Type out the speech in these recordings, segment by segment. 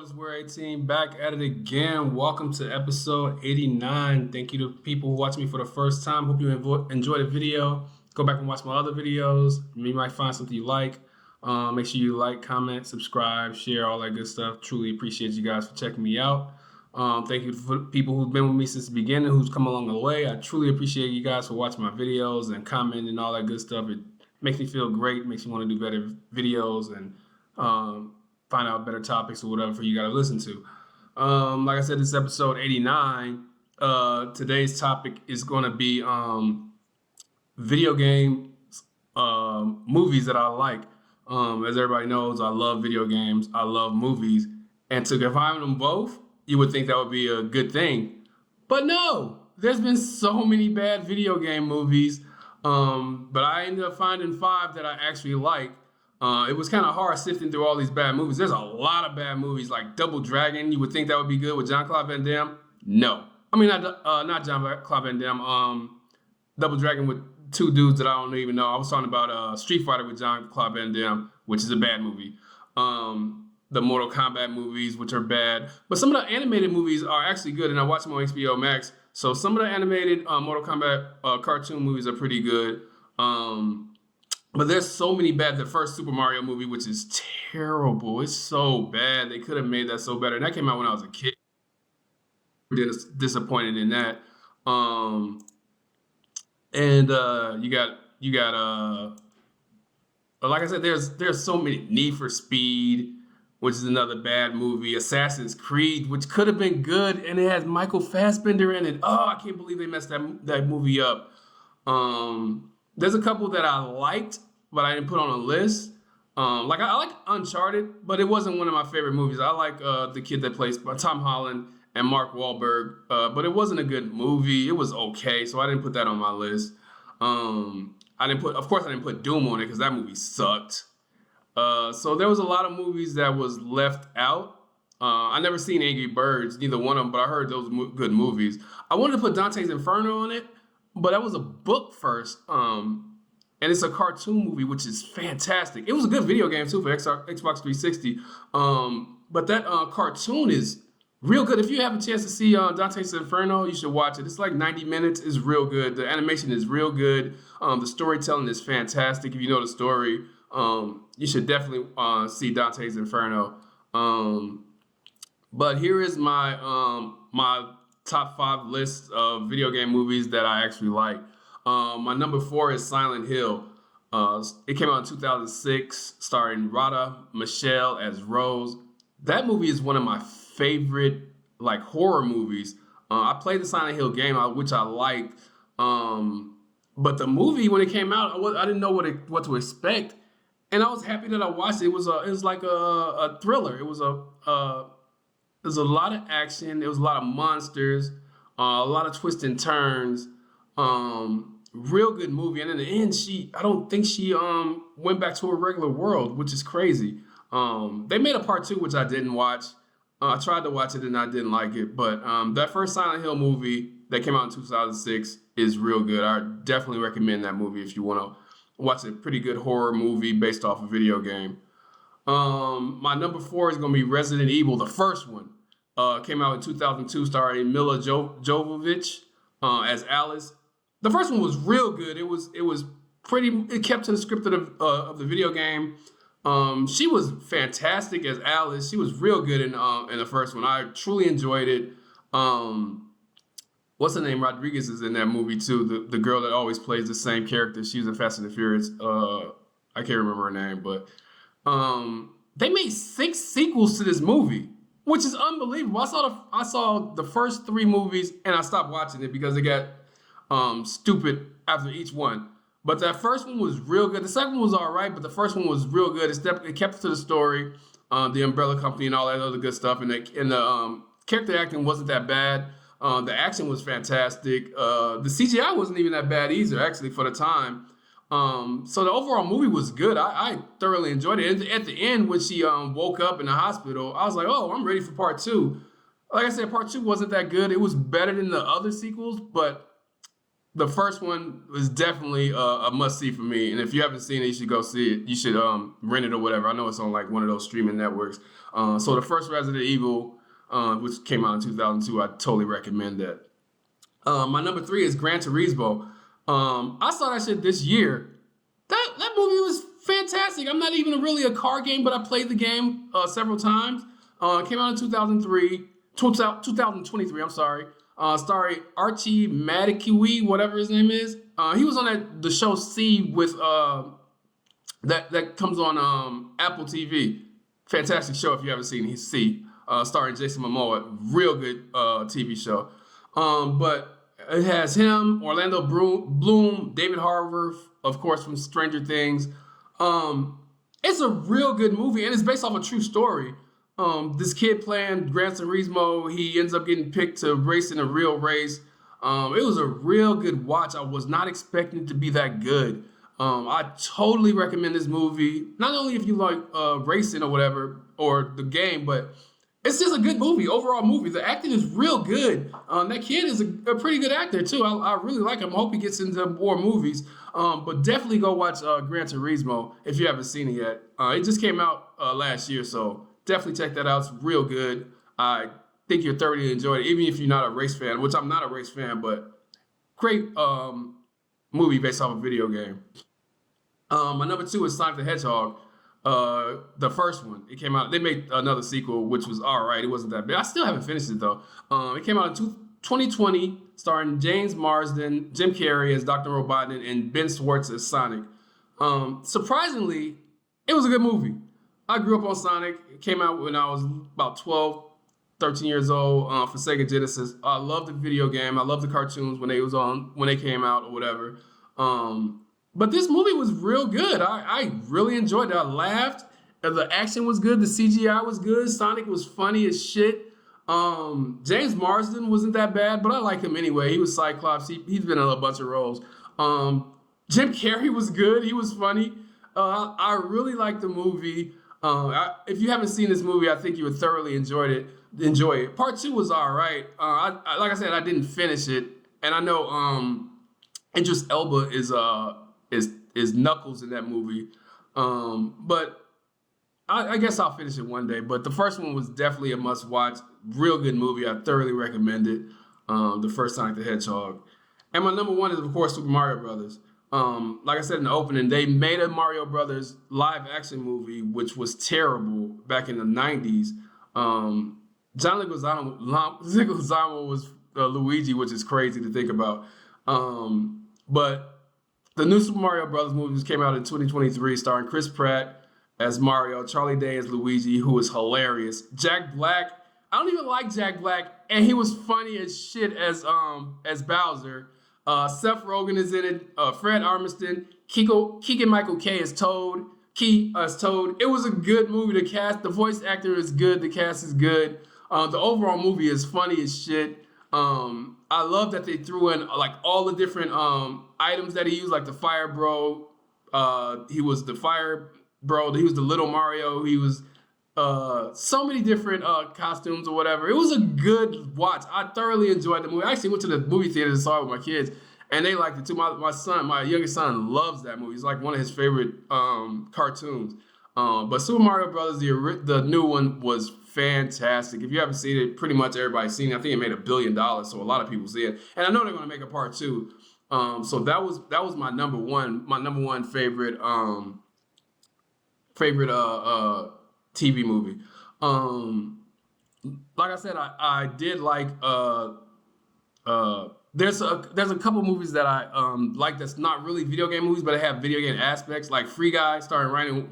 it's We're 18 back at it again. Welcome to episode 89. Thank you to people who watch me for the first time. Hope you enjoy the video. Go back and watch my other videos. You might find something you like. Make sure you like, comment, subscribe, share, all that good stuff. Truly appreciate you guys for checking me out. Thank you for people who've been with me since the beginning, who's come along the way. I truly appreciate you guys for watching my videos and commenting and all that good stuff. It makes me feel great, makes me want to do better videos and find out better topics or whatever for you guys to listen to. Like I said, this is episode 89. Today's topic is going to be video game movies that I like. As everybody knows, I love video games. I love movies. And to combine them both, you would think that would be a good thing. But no, there's been so many bad video game movies. But I ended up finding 5 that I actually like. It was kind of hard sifting through all these bad movies. There's a lot of bad movies, like Double Dragon. You would think that would be good with Jean-Claude Van Damme. No. I mean, not Jean-Claude Van Damme. Double Dragon with 2 dudes that I don't even know. I was talking about Street Fighter with Jean-Claude Van Damme, which is a bad movie. The Mortal Kombat movies, which are bad. But some of the animated movies are actually good, and I watch them on HBO Max. So some of the animated Mortal Kombat cartoon movies are pretty good. But there's so many bad. The first Super Mario movie, which is terrible. It's so bad. They could have made that so better. And that came out when I was a kid. Disappointed in that. You got like I said, there's so many. Need for Speed, which is another bad movie. Assassin's Creed, which could have been good, and it has Michael Fassbender in it. Oh, I can't believe they messed that movie up. There's a couple that I liked, but I didn't put on a list. I like Uncharted, but it wasn't one of my favorite movies. I like the kid that plays Tom Holland and Mark Wahlberg, but it wasn't a good movie. It was okay, so I didn't put that on my list. Of course, I didn't put Doom on it because that movie sucked. So there was a lot of movies that was left out. I never seen Angry Birds, neither one of them, but I heard those good movies. I wanted to put Dante's Inferno on it, but that was a book first. And it's a cartoon movie, which is fantastic. It was a good video game too for Xbox 360. But that cartoon is real good. If you have a chance to see Dante's Inferno, you should watch it. It's like 90 minutes. It's real good. The animation is real good. The storytelling is fantastic. If you know the story, you should definitely see Dante's Inferno. But here is my my top 5 list of video game movies that I actually like. My number 4 is Silent Hill. It came out in 2006, starring Radha Michelle as Rose. That movie is one of my favorite horror movies. I played the Silent Hill game, which I liked. But the movie, when it came out, I didn't know what to expect, and I was happy that I watched it. It was like a thriller. It was a lot of action. There was a lot of monsters, a lot of twists and turns. Real good movie. And in the end, I don't think she went back to her regular world, which is crazy. They made a part 2, which I didn't watch. I tried to watch it and I didn't like it. But that first Silent Hill movie that came out in 2006 is real good. I definitely recommend that movie if you want to watch a pretty good horror movie based off a video game. My number 4 is going to be Resident Evil, the first one. Came out in 2002, starring Mila Jovovich as Alice. The first one was real good. It kept to the script of the video game. She was fantastic as Alice. She was real good in the first one. I truly enjoyed it. What's her name? Rodriguez is in that movie too. The girl that always plays the same character. She was in Fast and the Furious. I can't remember her name, but they made 6 sequels to this movie, which is unbelievable. I saw the first 3 movies and I stopped watching it because it got stupid after each one. But that first one was real good. The second one was all right, but the first one was real good. It kept to the story, the Umbrella Company and all that other good stuff. And the character acting wasn't that bad. The action was fantastic. The CGI wasn't even that bad either, actually, for the time. So the overall movie was good. I thoroughly enjoyed it. And at the end, when she woke up in the hospital, I was like, oh, I'm ready for part 2. Like I said, part 2 wasn't that good. It was better than the other sequels, but the first one was definitely a must see for me. And if you haven't seen it, you should go see it. You should rent it or whatever. I know it's on like one of those streaming networks. So the first Resident Evil, which came out in 2002, I totally recommend that. My number 3 is Gran Turismo. I saw that shit this year. That movie was fantastic. I'm not even really a car game, but I played the game several times. It came out in 2023. I'm sorry. Starring Archie Madikiwi, whatever his name is. He was on the show C with that comes on Apple TV. Fantastic show if you haven't seen it. C, starring Jason Momoa. Real good TV show. But it has him, Orlando Bloom, David Harbour, of course, from Stranger Things. It's a real good movie, and it's based off a true story. This kid playing Gran Turismo, he ends up getting picked to race in a real race. It was a real good watch. I was not expecting it to be that good. I totally recommend this movie, not only if you like racing or whatever, or the game, but it's just a good movie, overall movie. The acting is real good. That kid is a pretty good actor, too. I really like him. I hope he gets into more movies. But definitely go watch Gran Turismo if you haven't seen it yet. It just came out last year, so definitely check that out. It's real good. I think you'll thoroughly enjoy it, even if you're not a race fan, which I'm not a race fan, but great movie based off a video game. My number 2 is Sonic the Hedgehog. The first one, it came out. They made another sequel, which was all right. It wasn't that bad. I still haven't finished it though. It came out in 2020, starring James Marsden, Jim Carrey as Dr. Robotnik, and Ben Schwartz as Sonic. Surprisingly, it was a good movie. I grew up on Sonic. It came out when I was about 12, 13 years old for Sega Genesis. I loved the video game. I loved the cartoons when they came out or whatever. But this movie was real good. I really enjoyed it. I laughed. The action was good. The CGI was good. Sonic was funny as shit. James Marsden wasn't that bad, but I like him anyway. He was Cyclops. He's been in a bunch of roles. Jim Carrey was good. He was funny. I really liked the movie. If you haven't seen this movie, I think you would thoroughly enjoy it. Part 2 was all right. Like I said, I didn't finish it, and I know Idris Elba is Knuckles in that movie. But I guess I'll finish it one day. But the first one was definitely a must watch. Real good movie. I thoroughly recommend it. The first Sonic the Hedgehog. And my number 1 is, of course, Super Mario Brothers. Like I said in the opening, they made a Mario Brothers live action movie, which was terrible back in the 90s. John Leguizamo was Luigi, which is crazy to think about. But the new Super Mario Brothers movie came out in 2023, starring Chris Pratt as Mario, Charlie Day as Luigi, who was hilarious. Jack Black, I don't even like Jack Black, and he was funny as shit as Bowser. Seth Rogen is in it. Fred Armisen, Keegan-Michael Kay as Toad. It was a good movie. The voice actor is good. The cast is good. The overall movie is funny as shit. I love that they threw in like all the different items that he used, like the Fire Bro. He was the Fire Bro. He was the Little Mario. He was so many different costumes or whatever. It was a good watch. I thoroughly enjoyed the movie. I actually went to the movie theater and saw it with my kids, and they liked it too. My youngest son loves that movie. It's like one of his favorite cartoons. But Super Mario Brothers, the new one, was fantastic. If you haven't seen it, pretty much everybody's seen it. I think it made $1 billion, so a lot of people see it. And I know they're going to make a part 2. So that was my number one favorite TV movie. Like I said, I did like there's a couple movies that I like that's not really video game movies, but they have video game aspects, like Free Guy starring Ryan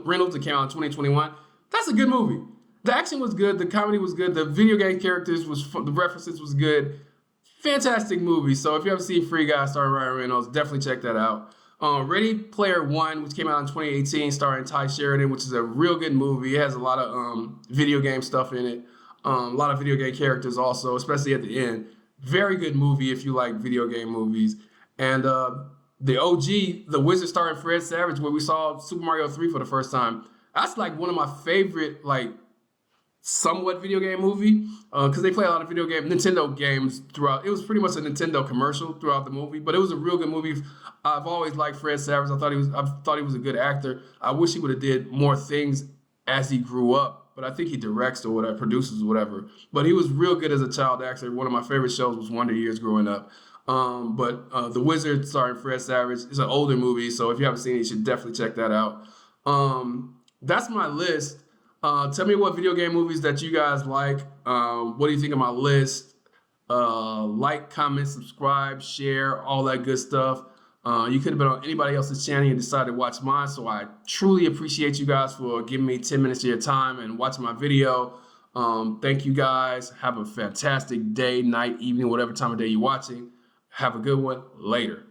Reynolds that came out in 2021. That's a good movie. The action was good, the comedy was good, the video game characters the references was good. Fantastic movie. So if you haven't seen Free Guy starring Ryan Reynolds, definitely check that out. Ready Player One, which came out in 2018, starring Ty Sheridan, which is a real good movie. It has a lot of video game stuff in it. A lot of video game characters also, especially at the end. Very good movie if you like video game movies. And the OG, The Wizard, starring Fred Savage, where we saw Super Mario 3 for the first time. That's like one of my favorite somewhat video game movie because they play a lot of Nintendo games throughout. It was pretty much a Nintendo commercial throughout the movie, but it was a real good movie. I've always liked Fred Savage. I thought he was a good actor. I wish he would have did more things as he grew up, but I think he directs or whatever, produces or whatever. But he was real good as a child actor. One of my favorite shows was Wonder Years growing up. But The Wizard, starring Fred Savage, is an older movie, so if you haven't seen it, you should definitely check that out. That's my list. Tell me what video game movies that you guys like. What do you think of my list? Like, comment, subscribe, share, all that good stuff. You could have been on anybody else's channel and decided to watch mine, so I truly appreciate you guys for giving me 10 minutes of your time and watching my video. Thank you guys. Have a fantastic day, night, evening, whatever time of day you're watching. Have a good one. Later.